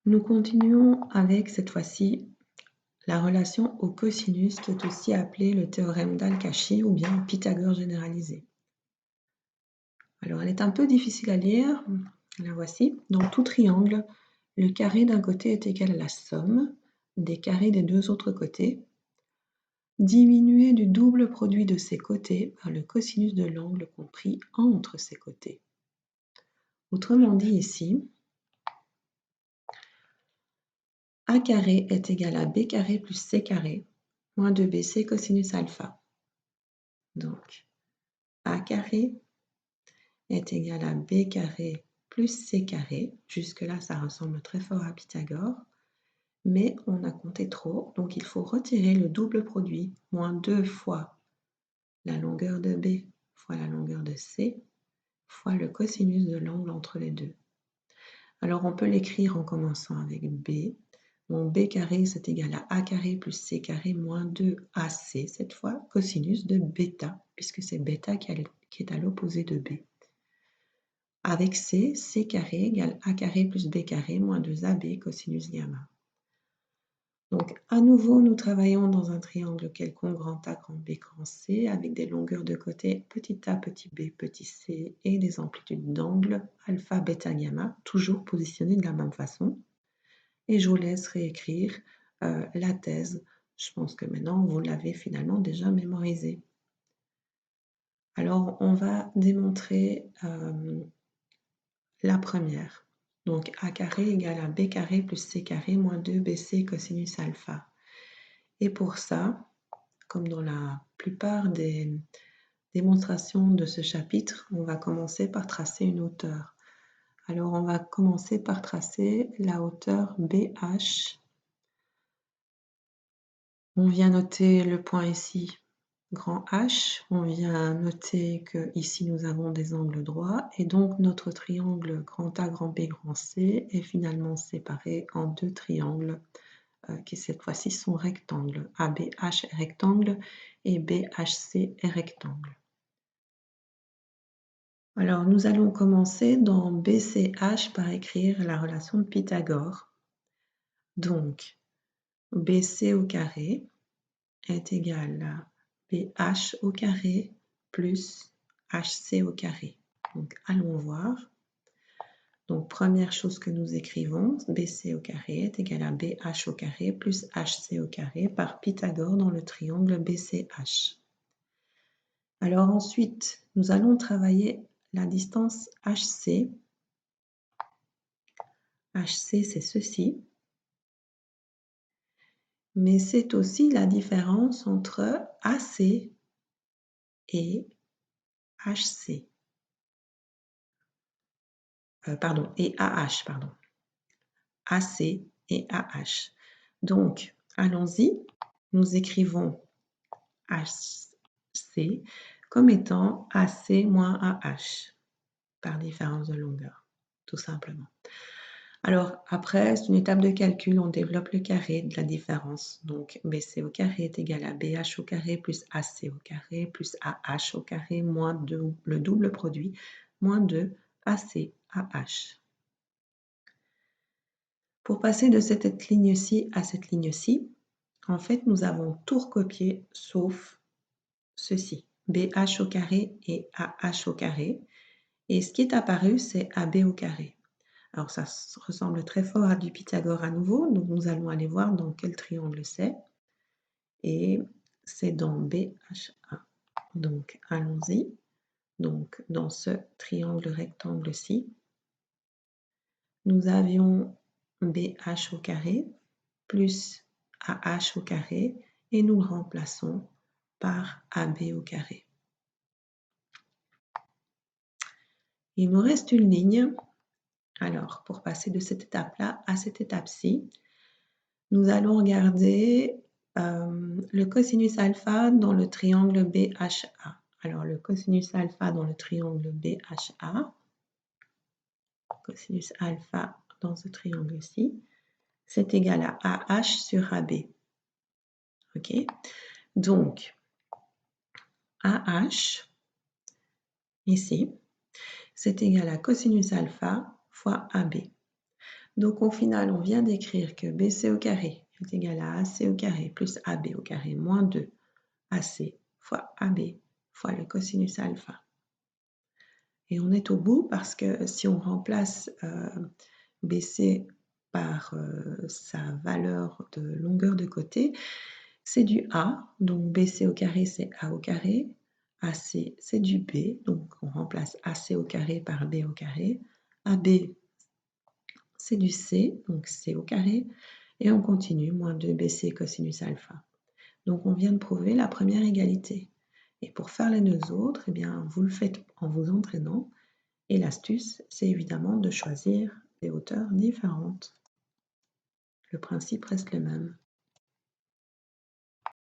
Nous continuons avec cette fois-ci la relation au cosinus qui est aussi appelée le théorème d'Al-Kashi ou bien Pythagore généralisé. Alors elle est un peu difficile à lire, la voici. Dans tout triangle, le carré d'un côté est égal à la somme des carrés des deux autres côtés, diminué du double produit de ses côtés par le cosinus de l'angle compris entre ces côtés. Autrement dit ici, A carré est égal à B carré plus C carré moins 2BC cosinus alpha. Donc, A carré est égal à B carré plus C carré. Jusque-là, ça ressemble très fort à Pythagore. Mais on a compté trop, donc il faut retirer le double produit, moins 2 fois la longueur de B fois la longueur de C fois le cosinus de l'angle entre les deux. Alors on peut l'écrire en commençant avec B. Donc B carré, c'est égal à A carré plus C carré moins 2AC, cette fois, cosinus de bêta, puisque c'est bêta qui est à l'opposé de B. Avec C, C carré égale A carré plus B carré moins 2AB cosinus gamma. Donc, à nouveau, nous travaillons dans un triangle quelconque grand A, grand B, grand C, avec des longueurs de côté petit a, petit b, petit c, et des amplitudes d'angle alpha, bêta, gamma, toujours positionnées de la même façon. Et je vous laisse réécrire la thèse. Je pense que maintenant, vous l'avez finalement déjà mémorisée. Alors, on va démontrer la première. Donc, A carré égale à B carré plus C carré moins 2BC cosinus alpha. Et pour ça, comme dans la plupart des démonstrations de ce chapitre, on va commencer par tracer une hauteur. Alors, on va commencer par tracer la hauteur BH. On vient noter le point ici, grand H. On vient noter que ici nous avons des angles droits et donc notre triangle grand A, grand B, grand C est finalement séparé en deux triangles qui cette fois-ci sont rectangles. ABH est rectangle et BHC est rectangle. Alors nous allons commencer dans BCH par écrire la relation de Pythagore. Donc BC au carré est égal à BH au carré plus HC au carré. Donc allons voir. Donc première chose que nous écrivons, BC au carré est égal à BH au carré plus HC au carré par Pythagore dans le triangle BCH. Alors ensuite, nous allons travailler la distance HC. HC, c'est ceci. Mais c'est aussi la différence entre AC et HC. Et AH, pardon. AC et AH. Donc, allons-y. Nous écrivons HC comme étant AC moins AH par différence de longueur, tout simplement. Alors, après, c'est une étape de calcul, on développe le carré de la différence. Donc, BC au carré est égal à BH au carré plus AC au carré plus AH au carré moins 2, le double produit, moins 2 AC AH. Pour passer de cette ligne-ci à cette ligne-ci, en fait, nous avons tout recopié sauf ceci, BH au carré et AH au carré. Et ce qui est apparu, c'est AB au carré. Alors, ça ressemble très fort à du Pythagore à nouveau, donc nous allons aller voir dans quel triangle c'est. Et c'est dans BHA. Donc, allons-y. Donc, dans ce triangle rectangle-ci, nous avions BH au carré plus AH au carré et nous le remplaçons par AB au carré. Il nous reste une ligne. Alors, pour passer de cette étape-là à cette étape-ci, nous allons regarder le cosinus alpha dans le triangle BHA. Alors, le cosinus alpha dans le triangle BHA, cosinus alpha dans ce triangle-ci, c'est égal à AH sur AB. OK? Donc, AH, ici, c'est égal à cosinus alpha fois AB. Donc au final, on vient d'écrire que BC au carré est égal à AC au carré plus AB au carré moins 2 AC fois AB fois le cosinus alpha. Et on est au bout parce que si on remplace BC par sa valeur de longueur de côté, c'est du A, donc BC au carré c'est A au carré, AC c'est du B, donc on remplace AC au carré par B au carré, AB c'est du C, donc C au carré, et on continue, moins 2BC cosinus alpha. Donc on vient de prouver la première égalité. Et pour faire les deux autres, eh bien, vous le faites en vous entraînant, et l'astuce, c'est évidemment de choisir des hauteurs différentes. Le principe reste le même.